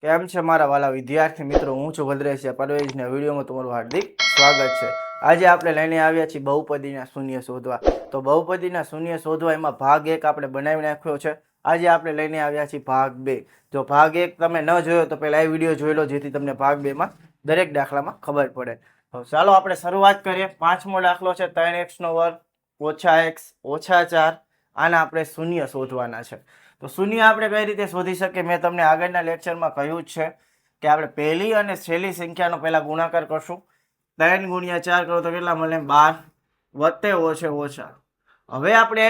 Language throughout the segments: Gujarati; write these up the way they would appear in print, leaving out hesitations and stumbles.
કેમ છે મારા વાલા વિદ્યાર્થી મિત્રો? હું છું ભદ્રેશ પરવેજના વિડીયોમાં તમારું હાર્દિક સ્વાગત છે. આજે આપણે લઈને આવ્યા છીએ બહુપદીના શૂન્ય શોધવા. તો બહુપદીના શૂન્ય શોધવા એમાં ભાગ 1 આપણે બનાવી નાખ્યો છે. આજે આપણે લઈને આવ્યા છીએ ભાગ 2. જો ભાગ 1 તમે ન જોયો તો પહેલા એ વિડીયો જોઈ લો, જેથી તમને ભાગ 2 માં દરેક દાખલામાં ખબર પડે. તો ચાલો આપણે શરૂઆત કરીએ. પાંચમો દાખલો છે 3x નો વર્ગ ઓછા x ઓછા 4. આના આપણે શૂન્ય શોધવાના છે. તો શૂન્ય આપણે કઈ રીતે શોધી શકીએ? મેં તમને આગળના લેક્ચરમાં કહ્યું જ છે કે આપણે પહેલી અને છેલ્લી સંખ્યાનો પહેલા ગુણાકાર કરશું. 3 ગુણ્યા 4 કરો તો કેટલા મળે? 12 વત્તે ઓછે ઓછા. હવે આપણે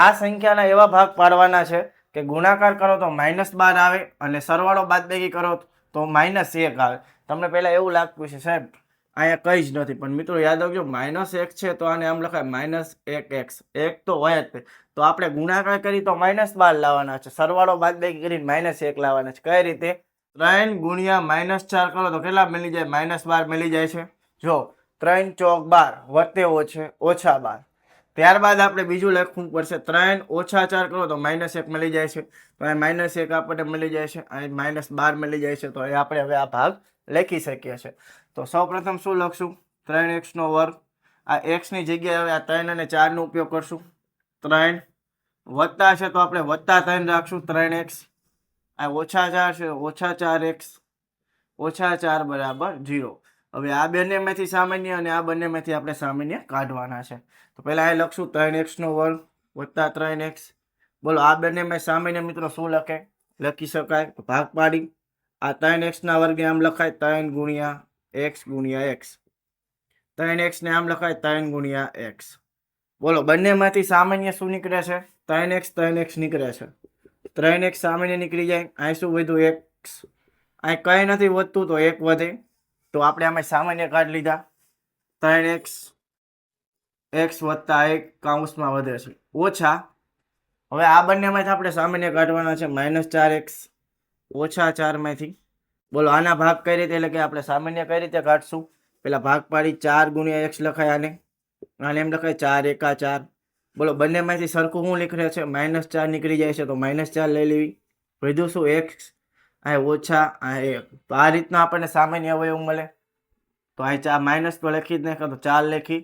આ સંખ્યાના એવા ભાગ પાડવાના છે કે ગુણાકાર કરો તો -12 આવે અને સરવાળો બાદબાકી કરો તો -1 આવે. તમને પહેલા એવું લાગતું છે સાહેબ અહીંયા કઈ જ નથી, પણ મિત્રો યાદ રાખજો -1 છે તો આને આમ લખાય -1x. 1 તો હોય જ. તો આપણે ગુણાકાર કરી તો -12 લાવવાના છે, સરવાળો બાદબાકી કરીને -1 લાવવાના છે. કઈ રીતે? 3 ગુણ્યા -4 કરો તો કેટલા મળી જાય? -12 મળી જાય છે. જો 3 ચોક 12 વત્તે ઓછે ઓછા 12. ત્યારબાદ આપણે બીજું લખવું પડશે. 3 ઓછા 4 કરો તો -1 મળી જાય છે. તો અહીં -1 આપણને મળી જાય છે, અહીં -12 મળી જાય છે. તો અહીં આપણે હવે આ ભાગ લખી શકીએ છીએ. તો સૌપ્રથમ શું લખશું? 3x નો વર્ગ. આ x ની જગ્યાએ હવે આ 3 અને 4 નો ઉપયોગ કરશું. 3 વત્તા છે તો આપણે +3 રાખશું. 3x. આ ઓછા 4 છે, ઓછા 4x ઓછા 4 બરાબર 0. હવે આ બંનેમાંથી સામાન્ય અને આ બંનેમાંથી આપણે સામાન્ય કાઢવાના છે. તો પહેલા અહીં લખશું 3x નો વર્ગ વત્તા 3x. બોલો આ બંનેમાં સામાન્ય મિત્રો શું લખે? લખી શકાય ભાગ પાડી. આ 3x ના વર્ગને આમ લખાય 3 ગુણ્યા x ગુણ્યા x. 3x ને આમ લખાય 3 ગુણ્યા x. બોલો બંનેમાંથી સામાન્ય શું નીકળે છે? 3x નીકળે છે. 3x સામાન્ય નીકળી જાય. અહીં શું વધ્યું? x. અહીં કઈ નથી વધતું તો 1 વધે. તો આપણે આમાં સામાન્ય કાઢી લીધા. 3x x વત્તા 1 કૌંસમાં વધે છે ઓછા. હવે આ બંનેમાંથી આપણે સામાન્ય કાઢવાના છે. -4x ઓછા 4 માંથી. બોલો આના ભાગ કઈ રીતે, એટલે કે આપણે સામાન્ય કઈ રીતે કાઢશું? પેલા ભાગ પાડી 4 ગુણ્યા x લખાય આને એમ લખાય 4 એકા 4. બોલો બંનેમાંથી સરખું શું નીકળે છે? -4 નીકળી જાય છે. તો -4 લઈ લેવી. વધ્યું શું? x. આ ઓછા આ 1. તો આ રીતના આપણને સામાન્ય અવયવ મળે. તો આ માઇનસ તો લખી જ નાખો, તો 4 લખી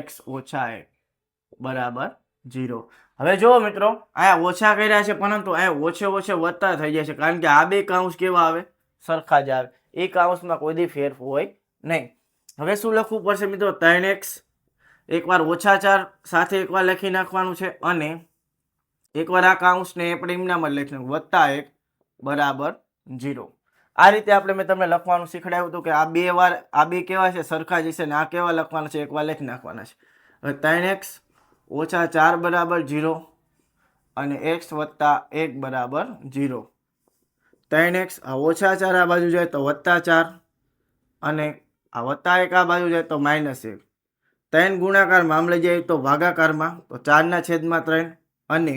x ઓછા 1 બરાબર 0. હવે જુઓ મિત્રો, અહીંયા ઓછા કર્યા છે પરંતુ અહીંયા ઓછે ઓછે વધતા થઈ જાય છે, કારણ કે આ બે કૌંસ કેવા આવે? સરખા જ આવે. એ કૌંસમાં કોઈ દી ફેર હોય નહીં. હવે શું લખવું પડશે મિત્રો? 3x એકવાર ઓછા 4 સાથે એકવાર લખી નાખવાનું છે અને એકવાર આ કૌંસને આપણે એમનામાં જ લખી નાખવું વત્તા 1 બરાબર 0. આ રીતે આપણે મેં તમને લખવાનું શીખડાવ્યું હતું કે આ બે વાર આ બે કેવા છે? સરખા જ છે. ને આ કેવા લખવાના છે? એકવાર લખી નાખવાના છે. હવે 3x ઓછા 4 બરાબર 0 અને x વત્તા 1 બરાબર 0. 3x આ ઓછા 4 આ બાજુ જાય તો વત્તા 4 અને આ વત્તા 1 આ બાજુ જાય તો -1. 3 ગુણાકારમાં આમ લઈ જાય તો ભાગાકારમાં, તો 4/3 અને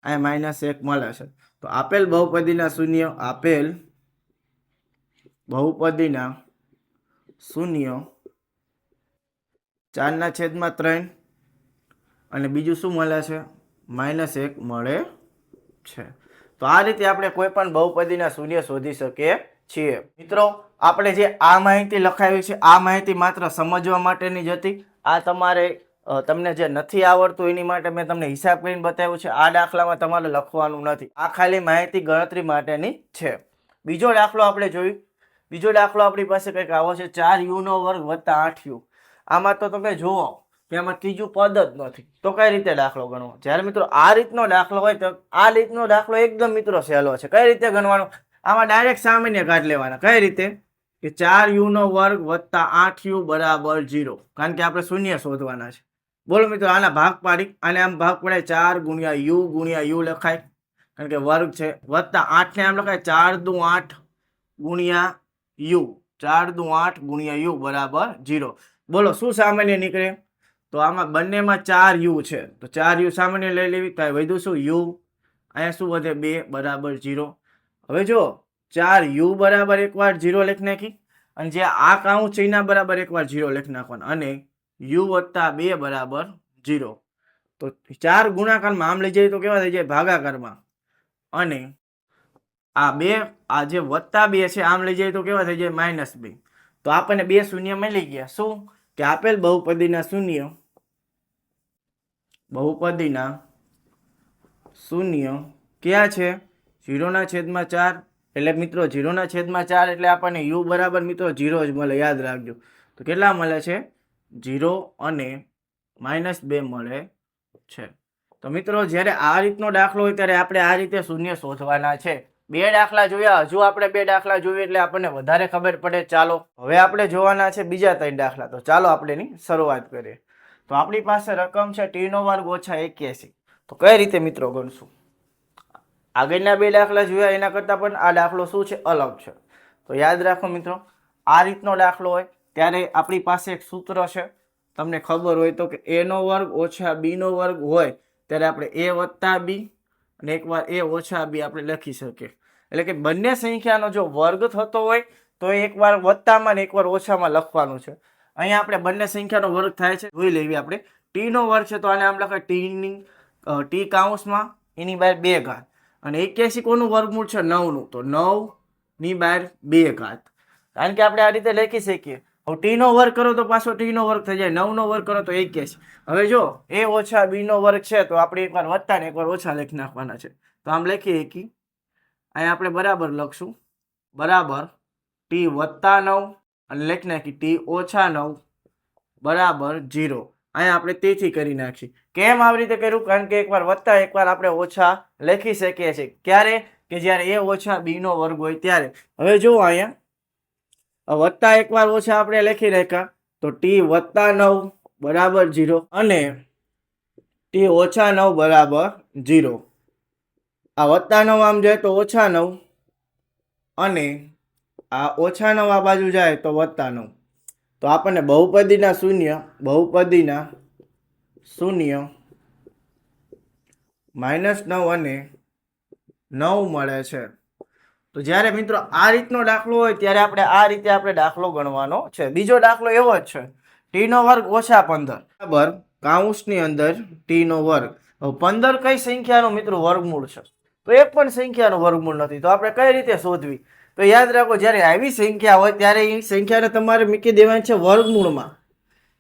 આ -1 મળે છે. તો આપેલ બહુપદીના શૂન્ય બહુપદીના શૂન્ય 4/3 અને બીજું શું મળે છે? -1 મળે છે. તો આ રીતે આપણે કોઈ પણ બહુપદીના શૂન્ય શોધી શકીએ છીએ. મિત્રો આપણે જે આ માહિતી લખાવી છે આ માહિતી માત્ર સમજવા માટેની જ હતી. આ તમારે તમને જે નથી આવડતું એની માટે મેં તમને હિસાબ કરીને બતાવ્યું છે. આ દાખલામાં તમારે લખવાનું નથી. આ ખાલી માહિતી ગણતરી માટેની છે. બીજો દાખલો આપણે જોયું. બીજો દાખલો આપણી પાસે કંઈક આવો છે 4u નો વર્ગ વત્તા 8u. આમાં તો તમે જુઓ કે આમાં ત્રીજું પદ જ નથી. તો કઈ રીતે દાખલો ગણવો? જ્યારે મિત્રો આ રીતનો દાખલો હોય તો આ રીતનો દાખલો એકદમ મિત્રો સહેલો છે. કઈ રીતે ગણવાનો? આમાં ડાયરેક્ટ સામાન્ય કાઢી લેવાના. કઈ રીતે? કે 4u નો વર્ગ વત્તા 8u બરાબર 0, કારણ કે આપણે શૂન્ય શોધવાના છે. બોલો મિત્રો આના ભાગ પાડી અને આમ ભાગ પડાય 4 ગુણ્યા u લખાય, કારણ કે વર્ગ છે, વત્તા 8 ને આમ લખાય 4 દુ 8 ગુણ્યા u. 4 દુ 8 ગુણ્યા u બરાબર 0. બોલો શું સામાન્ય નીકળે? તો આમાં બંનેમાં 4u છે તો 4u સામાન્ય લઈ લેવી. તો વધ્યું શું? u. અહીંયા શું વધે? 2 બરાબર 0. હવે જો 4u બરાબર એકવાર 0 લખી નાખી અને જે આ કૌંસ છે એના બરાબર એકવાર 0 લખી નાખવાનું અને u વત્તા 2 બરાબર 0. તો 4 ગુણાકારમાં આમ લઈ જઈએ તો કેવા થઈ જાય? ભાગાકારમાં. અને આ જે +2 છે આમ લઈ જાય તો કેવા થઈ જાય -2. તો આપણને 2 શૂન્ય મળી ગયા. શું કે આપેલ બહુપદીના શૂન્ય ક્યાં છે? 0/4. એટલે મિત્રો 0/4 એટલે આપણને u બરાબર મિત્રો 0 જ મળે, યાદ રાખજો. તો કેટલા મળે છે? 0 અને -2 મળે છે. તો મિત્રો જ્યારે આ રીતનો દાખલો હોય ત્યારે આપણે આ રીતે શૂન્ય શોધવાના છે. 2 દાખલા જોયા, હજુ આપણે 2 દાખલા જોઈએ એટલે આપણને વધારે ખબર પડે. ચાલો હવે આપણે જોવાના છે બીજા 3 દાખલા. તો ચાલો આપણે એની શરૂઆત કરીએ. તો આપણી પાસે રકમ છે t² - 81. તો કઈ રીતે મિત્રો ગણશું? આગળના 2 દાખલા જોયા એના કરતાં પણ આ દાખલો શું છે? અલગ છે. તો યાદ રાખો મિત્રો, આ રીતનો દાખલો હોય ત્યારે આપણી પાસે એક સૂત્ર છે. તમને ખબર હોય તો કે a² - b² હોય ત્યારે આપણે a + b અને એકવાર a - b આપણે લખી શકીએ. એટલે કે બંને સંખ્યાનો જો વર્ગ થતો હોય તો એકવાર વત્તામાં ને એકવાર ઓછામાં લખવાનું છે. અહીંયા આપણે બંને સંખ્યાનો વર્ગ થાય છે, જોઈ લેવી આપણે. t² છે તો આને આમ લખાય t કૌંસમાં એની બહાર 2 ઘાત, અને 81 કોનું વર્ગમૂળ છે? 9 નું. તો 9 ની બહાર 2 ઘાત. કારણ કે આપણે આ રીતે લખી શકીએ. હવે t નો વર્ગ કરો તો પાછો t નો વર્ગ થઈ જાય, 9 નો વર્ગ કરો તો 81. હવે જો a - b² છે તો આપણે એકવાર વત્તા ને એકવાર ઓછા લખી નાખવાના છે. તો આમ લખીએ કે અહીંયા આપણે બરાબર લખશું, બરાબર t + 9 અને લખી નાખી t - 9 બરાબર 0. અહીંયા આપણે તેથી કરી નાખીએ. કેમ આવી રીતે કર્યું? કારણ કે એકવાર વત્તા એકવાર આપણે ઓછા લખી શકીએ છીએ. ક્યારે? કે જ્યારે a - b² હોય ત્યારે. હવે જુઓ અહીંયા વત્તા એકવાર ઓછા આપણે લખી રાખ્યા તો t + 9 બરાબર 0 અને t - 9 બરાબર 0. આ +9 આમ જાય તો -9 અને આ -9 આ બાજુ જાય તો +9. તો આપણને બહુપદીના શૂન્ય -9 અને 9 મળે છે. તો જ્યારે મિત્રો આ રીતનો દાખલો હોય ત્યારે આ રીતે આપણે દાખલો ગણવાનો છે. બીજો દાખલો એવો જ છે, t² - 15 બરાબર કૌંસની અંદર t². હવે 15 કઈ સંખ્યાનો મિત્રો વર્ગમૂળ છે? તો એક પણ સંખ્યાનો વર્ગમૂળ નથી. તો આપણે કઈ રીતે શોધવી? તો યાદ રાખો, જ્યારે આવી સંખ્યા હોય ત્યારે એ સંખ્યાને તમારે મૂકી દેવાની છે વર્ગમૂળમાં.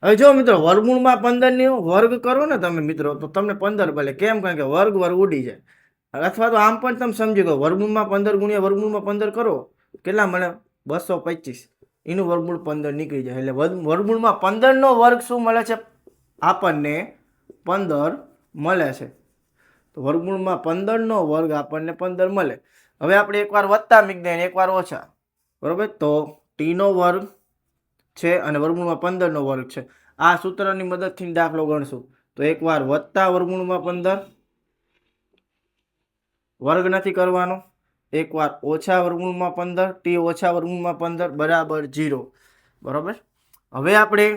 હવે જો મિત્રો વર્ગમૂળમાં 15 નો વર્ગ કરો ને તમે મિત્રો તો તમને 15 મળે. કેમ? કારણ કે વર્ગ ઉડી જાય. અથવા તો આમ પણ તમે સમજી ગયો, વર્ગમૂળમાં 15 ગુણ્યા વર્ગમૂળમાં 15 કરો કેટલા મળે? 225. એનું વર્ગમૂળ 15 નીકળી જાય. એટલે વર્ગમૂળમાં 15 નો વર્ગ શું મળે છે? આપણને 15 મળે છે. તો વર્ગમૂળમાં 15 નો વર્ગ આપણને 15 મળે. હવે આપણે એકવાર વત્તા મૂકી દઈએ એકવાર ઓછા, બરોબર? તો t² છે અને વર્ગમૂળમાં 15 નો વર્ગ છે. આ સૂત્રની મદદથી દાખલો ગણશું. તો એકવાર વત્તા વર્ગમૂળમાં 15 વર્ગ નથી કરવાનો, એકવાર ઓછા વર્ગમૂળમાં 15 t - વર્ગમૂળમાં 15 બરાબર 0. બરોબર? હવે આપણે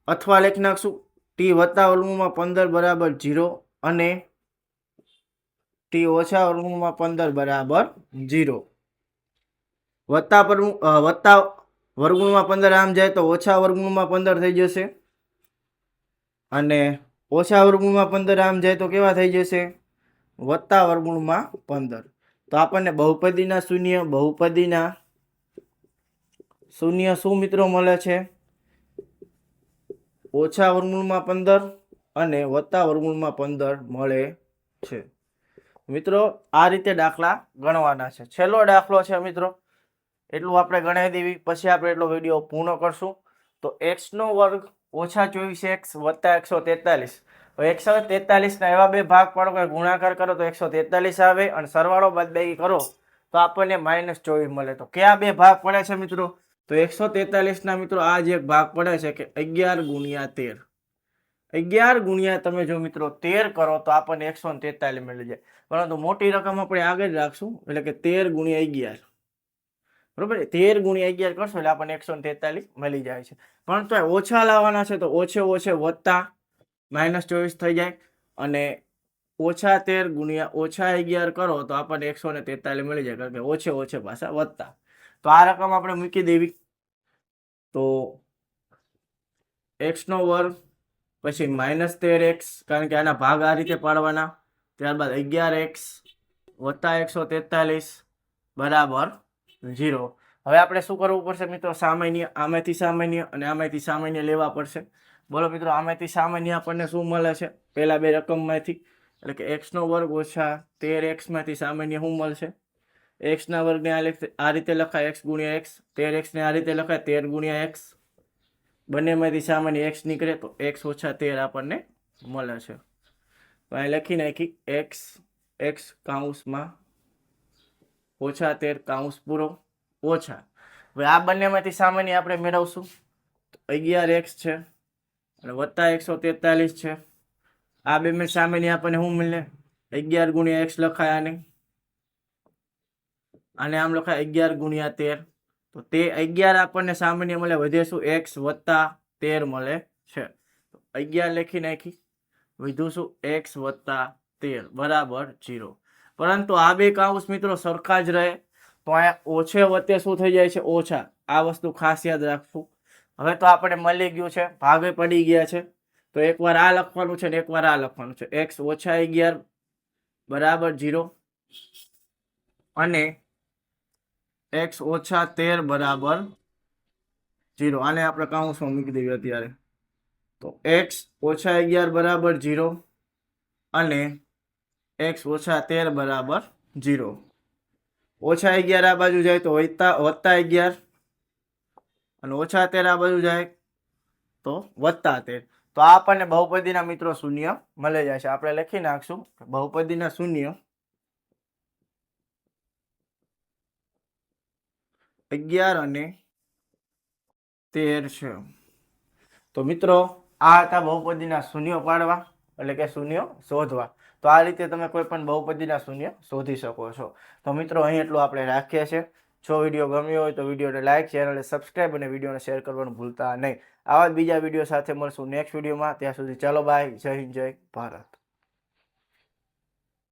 અથવા લખી નાખશું t + વર્ગમૂળમાં 15 બરાબર 0 અને t - વર્ગમૂળમાં 15 બરાબર 0. વત્તા વર્ગમૂળમાં 15 આમ જાય તો ઓછા વર્ગમૂળમાં 15 થઈ જશે અને ઓછા વર્ગમૂળમાં 15 આમ જાય તો કેવા થઈ જશે? વત્તા વર્ગમૂળમાં 15. તો આપણને બહુપદીના શૂન્ય શું મિત્રો મળે છે? ઓછા વર્ગમૂળમાં 15 અને વત્તા વર્ગમૂળમાં 15 મળે છે. મિત્રો આ રીતે દાખલા ગણવાના છે. છેલ્લો દાખલો છે મિત્રો, એટલું આપણે ગણાવી દેવી, પછી આપણે એટલો વિડીયો પૂર્ણ કરશું. તો x² - 24x + 143. 143 ના એવા 2 ભાગ પાડો કે ગુણાકાર કરો તો 143 આવે અને સરવાળો બાદબાકી કરો તો આપણને -24 મળે. તો કયા 2 ભાગ પડે છે મિત્રો? તો 143 ના મિત્રો આ જ એક ભાગ પડે છે કે 11 × 13. 11 ગુણ્યા તમે જો મિત્રો 13 કરો તો આપણને 143 મળી જાય. પરંતુ મોટી રકમ આપણે આગળ રાખશું, એટલે કે 13 × 11. બરોબર? 13 × 11 કરશો એટલે આપણને 143 મળી જાય છે. પરંતુ ઓછા લાવવાના છે તો ઓછે વત્તા -24 થઈ જાય અને -13 × -11 કરો તો આપણને 143 મળી જાય, કારણ કે ઓછે પાછા વત્તા. તો આ રકમ આપણે મૂકી દેવી. તો x² પછી -13x, કારણ કે આના ભાગ આ રીતે પાડવાના, ત્યારબાદ 11x વત્તા 143 બરાબર 0. હવે આપણે શું કરવું પડશે મિત્રો? સામાન્ય, આમાંથી સામાન્ય અને આમાંથી સામાન્ય લેવા પડશે. બોલો મિત્રો, આમાંથી સામાન્ય આપણને શું મળે છે? પહેલા બે રકમમાંથી, એટલે કે x² ઓછા 13x માંથી સામાન્ય શું મળશે? x ના વર્ગને આ રીતે લખાય, x ગુણ્યા x. 13x ને આ રીતે લખાય, 13 ગુણ્યા x. બંનેમાંથી સામાન્ય x નીકળે તો x ઓછા 13 આપણને મળે છે. તો અહીં લખી નાખી x કૌંસમાં ઓછા 13 કૌંસ પૂરો ઓછા. હવે આ બંનેમાંથી સામાન્ય આપણે મેળવશું. 11x છે અને વત્તા 143 છે. આ બે સામાન્ય આપણને શું મળે? 11 ગુણ્યા x લખાય આને આમ લખાય 11 ગુણ્યા 13. તો તે 11 આપણને સામાન્ય મળે, વધે શું? x વત્તા 13 મળે છે. 11 લખી નાખી, વધુ શું? x વત્તા 13 બરાબર 0. પરંતુ આ બે કૌંસ મિત્રો સરખા જ રહે તો અહીંયા ઓછે વત્તે શું થઈ જાય છે? ઓછા. આ વસ્તુ ખાસ યાદ રાખવું. હવે તો આપણે મળી ગયું છે, ભાગે પડી ગયા છે. તો એકવાર આ લખવાનું છે ને એકવાર આ લખવાનું છે. x ઓછા 11 બરાબર 0 અને x ઓછા 13 બરાબર 0. આને આપણે કૌંસમાં મૂકી દઈએ અત્યારે. તો x ઓછા 11 બરાબર 0 અને x ઓછા 13 બરાબર 0. ઓછા 11 આ બાજુ જાય તો વત્તા 11 અને ઓછા 13 આ બાજુ જાય તો વત્તા 13. તો આ આપણને બહુપદીના મિત્રો શૂન્ય મળી જાય છે. આપણે લખી નાખશું બહુપદીના શૂન્ય 11 અને 13 છે. તો મિત્રો આ હતા બહુપદીના શૂન્ય પાડવા, એટલે કે શૂન્ય શોધવા. તો આ રીતે તમે કોઈ પણ બહુપદીના શૂન્ય શોધી શકો છો. તો મિત્રો અહીં એટલું આપણે રાખીએ છીએ. જો વિડીયો ગમ્યો હોય તો વિડીયોને લાઈક, ચેનલને સબસ્ક્રાઈબ અને વિડીયોને શેર કરવાનું ભૂલતા નહીં. આવા જ બીજા વિડીયો સાથે મળશું નેક્સ્ટ વિડીયોમાં. ત્યાં સુધી ચાલો બાય. જય હિન્દ, જય ભારત.